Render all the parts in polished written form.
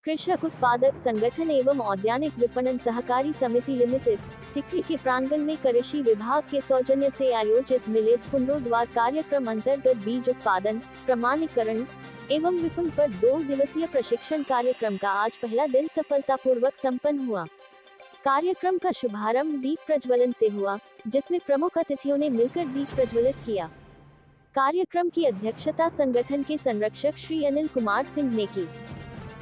कृषक उत्पादक संगठन एवं औद्यानिक विपणन सहकारी समिति लिमिटेड टिकरी के प्रांगण में कृषि विभाग के सौजन्य से आयोजित मिलेट्स पुनरोद्वार कार्यक्रम अंतर्गत बीज उत्पादन, प्रमाणीकरण एवं विपणन पर 2 दिवसीय प्रशिक्षण कार्यक्रम का आज पहला दिन सफलतापूर्वक संपन्न हुआ। कार्यक्रम का शुभारंभ दीप प्रज्वलन से हुआ, जिसमें प्रमुख अतिथियों ने मिलकर दीप प्रज्वलित किया। कार्यक्रम की अध्यक्षता संगठन के संरक्षक श्री अनिल कुमार सिंह ने की।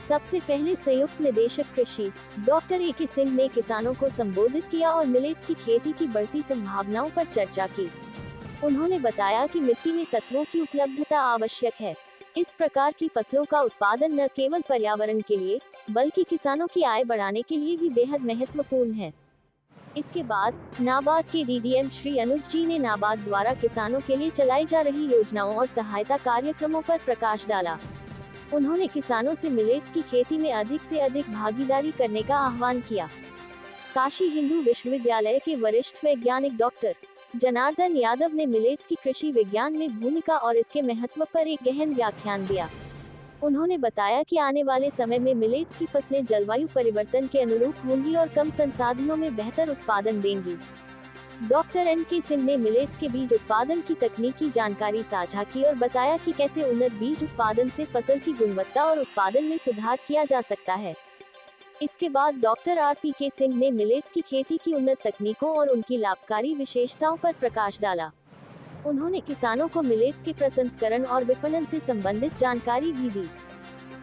सबसे पहले संयुक्त निदेशक कृषि डॉक्टर ए.के. सिंह ने किसानों को संबोधित किया और मिलेट्स की खेती की बढ़ती संभावनाओं पर चर्चा की। उन्होंने बताया कि मिट्टी में तत्वों की उपलब्धता आवश्यक है। इस प्रकार की फसलों का उत्पादन न केवल पर्यावरण के लिए, बल्कि किसानों की आय बढ़ाने के लिए भी बेहद महत्वपूर्ण है। इसके बाद नाबार्ड के डीडीएम श्री अनुज जी ने नाबार्ड द्वारा किसानों के लिए चलाई जा रही योजनाओं और सहायता कार्यक्रमों पर प्रकाश डाला। उन्होंने किसानों से मिलेट्स की खेती में अधिक से अधिक भागीदारी करने का आह्वान किया। काशी हिंदू विश्वविद्यालय के वरिष्ठ वैज्ञानिक डॉक्टर जनार्दन यादव ने मिलेट्स की कृषि विज्ञान में भूमिका और इसके महत्व पर एक गहन व्याख्यान दिया। उन्होंने बताया कि आने वाले समय में मिलेट्स की फसलें जलवायु परिवर्तन के अनुरूप होंगी और कम संसाधनों में बेहतर उत्पादन देंगी। Doctor NK. सिंह ने मिलेट्स के बीज उत्पादन की तकनीकी जानकारी साझा की और बताया कि कैसे उन्नत बीज उत्पादन से फसल की गुणवत्ता और उत्पादन में सुधार किया जा सकता है। इसके बाद डॉक्टर आर.पी.के. सिंह ने मिलेट्स की खेती की उन्नत तकनीकों और उनकी लाभकारी विशेषताओं पर प्रकाश डाला। उन्होंने किसानों को मिलेट्स के प्रसंस्करण और विपणन से संबंधित जानकारी भी दी।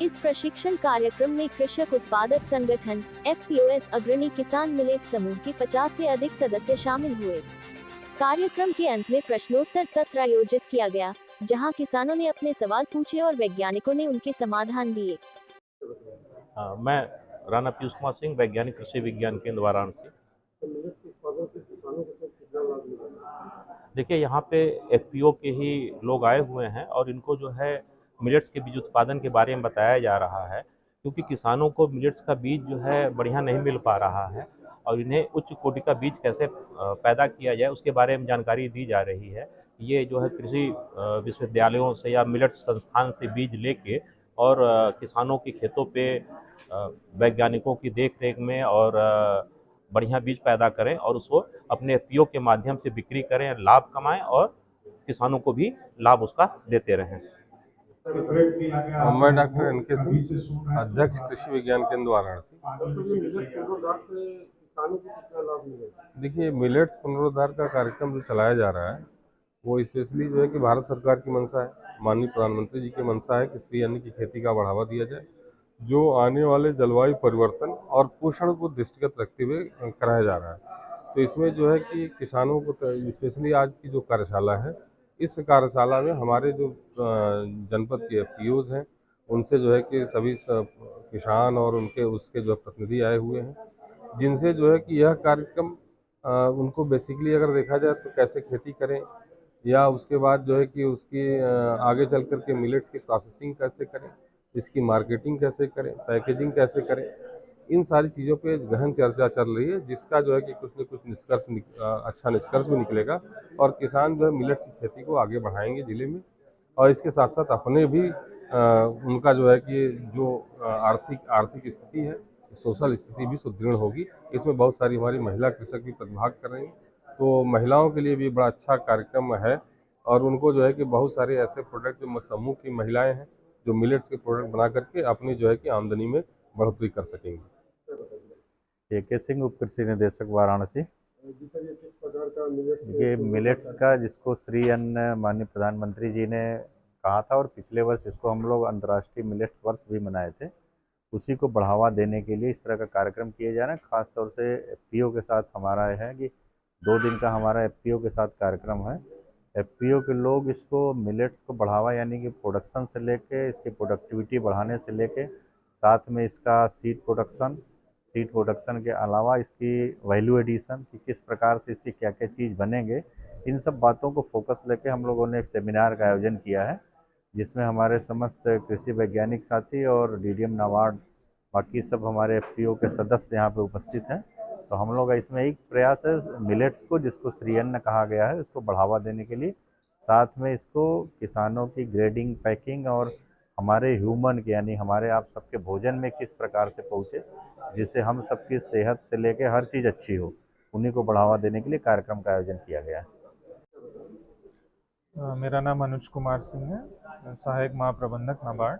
इस प्रशिक्षण कार्यक्रम में कृषक उत्पादक संगठन एफपीओएस अग्रणी किसान मिलेट समूह के 50 से अधिक सदस्य शामिल हुए। कार्यक्रम के अंत में प्रश्नोत्तर सत्र आयोजित किया गया, जहां किसानों ने अपने सवाल पूछे और वैज्ञानिकों ने उनके समाधान दिए। मैं राणा पीयूष कुमार सिंह, वैज्ञानिक कृषि विज्ञान केंद्र वाराणसी। देखिए, यहाँ पे एफपीओ के ही लोग आए हुए हैं और इनको जो है मिलेट्स के बीज उत्पादन के बारे में बताया जा रहा है, क्योंकि किसानों को मिलेट्स का बीज जो है बढ़िया नहीं मिल पा रहा है और इन्हें उच्च कोटि का बीज कैसे पैदा किया जाए उसके बारे में जानकारी दी जा रही है। ये जो है कृषि विश्वविद्यालयों से या मिलेट्स संस्थान से बीज लेके और किसानों के खेतों पे वैज्ञानिकों की देख रेख में और बढ़िया बीज पैदा करें और उसको अपने एफपीओ के माध्यम से बिक्री करें, लाभ कमाएं और किसानों को भी लाभ उसका देते रहें। मैं डॉक्टर एन.के. सिंह, अध्यक्ष कृषि विज्ञान केंद्र वाराणसी। देखिए, मिलेट्स पुनरुद्धार का कार्यक्रम जो चलाया जा रहा है वो स्पेशली जो है कि भारत सरकार की मंशा है, माननीय प्रधानमंत्री जी की मंशा है कि श्री अन्न की खेती का बढ़ावा दिया जाए, जो आने वाले जलवायु परिवर्तन और पोषण को दृष्टिगत रखते हुए कराया जा रहा है। तो इसमें जो है कि किसानों को स्पेशली आज की जो कार्यशाला है, इस कार्यशाला में हमारे जो जनपद के एफपीओज हैं उनसे जो है कि सभी किसान और उनके उसके जो प्रतिनिधि आए हुए हैं, जिनसे जो है कि यह कार्यक्रम उनको बेसिकली अगर देखा जाए तो कैसे खेती करें या उसके बाद जो है कि उसकी आगे चल कर के मिलेट्स की प्रोसेसिंग कैसे करें, इसकी मार्केटिंग कैसे करें, पैकेजिंग कैसे करें, इन सारी चीज़ों पे गहन चर्चा चल रही है, जिसका जो है कि कुछ न कुछ अच्छा निष्कर्ष भी निकलेगा और किसान जो है मिलेट्स की खेती को आगे बढ़ाएंगे ज़िले में और इसके साथ साथ अपने भी उनका जो है कि जो आर्थिक स्थिति है, सोशल स्थिति भी सुदृढ़ होगी। इसमें बहुत सारी हमारी महिला कृषक भी प्रतिभाग कर रही हैं, तो महिलाओं के लिए भी बड़ा अच्छा कार्यक्रम है और उनको जो है कि बहुत सारे ऐसे प्रोडक्ट जो समूह की महिलाएं हैं जो मिलेट्स के प्रोडक्ट बना करके अपनी जो है कि आमदनी में बढ़ोतरी कर सकेंगी। ए.के. सिंह, उप कृषि निदेशक वाराणसी। ये मिलेट्स का जिसको श्री अन्न माननीय प्रधानमंत्री जी ने कहा था और पिछले वर्ष इसको हम लोग अंतर्राष्ट्रीय मिलेट्स वर्ष भी मनाए थे, उसी को बढ़ावा देने के लिए इस तरह का कार्यक्रम किए जा रहे हैं। खासतौर से एफपीओ के साथ हमारा है कि 2 दिन का हमारा एफपीओ के साथ कार्यक्रम है। एफपीओ के लोग इसको मिलेट्स को बढ़ावा यानी कि प्रोडक्शन से लेके इसकी प्रोडक्टिविटी बढ़ाने से लेके साथ में इसका सीड प्रोडक्शन के अलावा इसकी वैल्यू एडिशन कि किस प्रकार से इसकी क्या क्या चीज़ बनेंगे, इन सब बातों को फोकस लेके हम लोगों ने एक सेमिनार का आयोजन किया है, जिसमें हमारे समस्त कृषि वैज्ञानिक साथी और डीडीएम नाबार्ड बाकी सब हमारे एफपीओ के सदस्य यहाँ पे उपस्थित हैं। तो हम लोग इसमें एक प्रयास है मिलेट्स को, जिसको श्री अन्न कहा गया है, उसको बढ़ावा देने के लिए, साथ में इसको किसानों की ग्रेडिंग, पैकिंग और हमारे ह्यूमन के यानी हमारे आप सबके भोजन में किस प्रकार से पहुँचे, जिससे हम सबकी सेहत से लेके हर चीज़ अच्छी हो, उन्हीं को बढ़ावा देने के लिए कार्यक्रम का आयोजन किया गया है। मेरा नाम अनुज कुमार सिंह है, सहायक महाप्रबंधक नाबार्ड।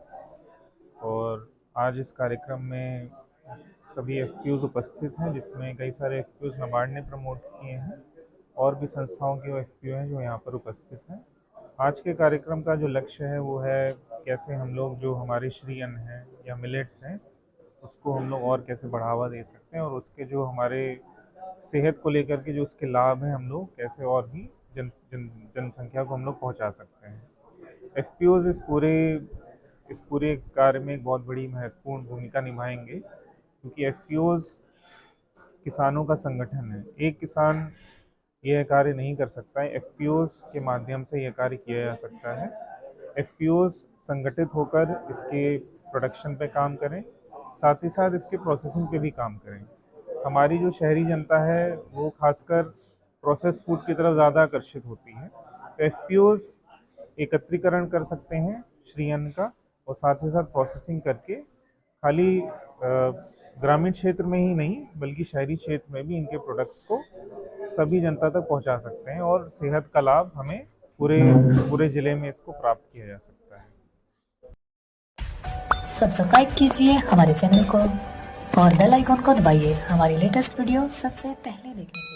और आज इस कार्यक्रम में सभी एफपीओज उपस्थित हैं, जिसमें कई सारे एफपीओज नाबार्ड ने प्रमोट किए हैं और भी संस्थाओं के एफपीओ हैं जो यहाँ पर उपस्थित हैं। आज के कार्यक्रम का जो लक्ष्य है वो है कैसे हम लोग जो हमारे श्री अन्न है या मिलेट्स हैं उसको हम लोग और कैसे बढ़ावा दे सकते हैं, और उसके जो हमारे सेहत को लेकर के जो उसके लाभ हैं हम लोग कैसे और भी जनसंख्या को हम लोग पहुँचा सकते हैं। एफपीओज इस पूरे कार्य में एक बहुत बड़ी महत्वपूर्ण भूमिका निभाएंगे, क्योंकि एफपीओज किसानों का संगठन है। एक किसान यह कार्य नहीं कर सकता है, एफपीओज के माध्यम से यह कार्य किया जा सकता है। एफपीओज संगठित होकर इसके प्रोडक्शन पे काम करें, साथ ही साथ इसके प्रोसेसिंग पे भी काम करें। हमारी जो शहरी जनता है वो खासकर प्रोसेस फूड की तरफ ज़्यादा आकर्षित होती है, तो एफपीओज एकत्रीकरण कर सकते हैं श्री अन्न का, और साथ ही साथ प्रोसेसिंग करके खाली ग्रामीण क्षेत्र में ही नहीं बल्कि शहरी क्षेत्र में भी इनके प्रोडक्ट्स को सभी जनता तक पहुंचा सकते हैं, और सेहत का लाभ हमें पूरे ज़िले में इसको प्राप्त किया जा सकता है। सब्सक्राइब कीजिए हमारे चैनल को और बेल आइकॉन को दबाइए हमारी लेटेस्ट वीडियो सबसे पहले देखने के लिए।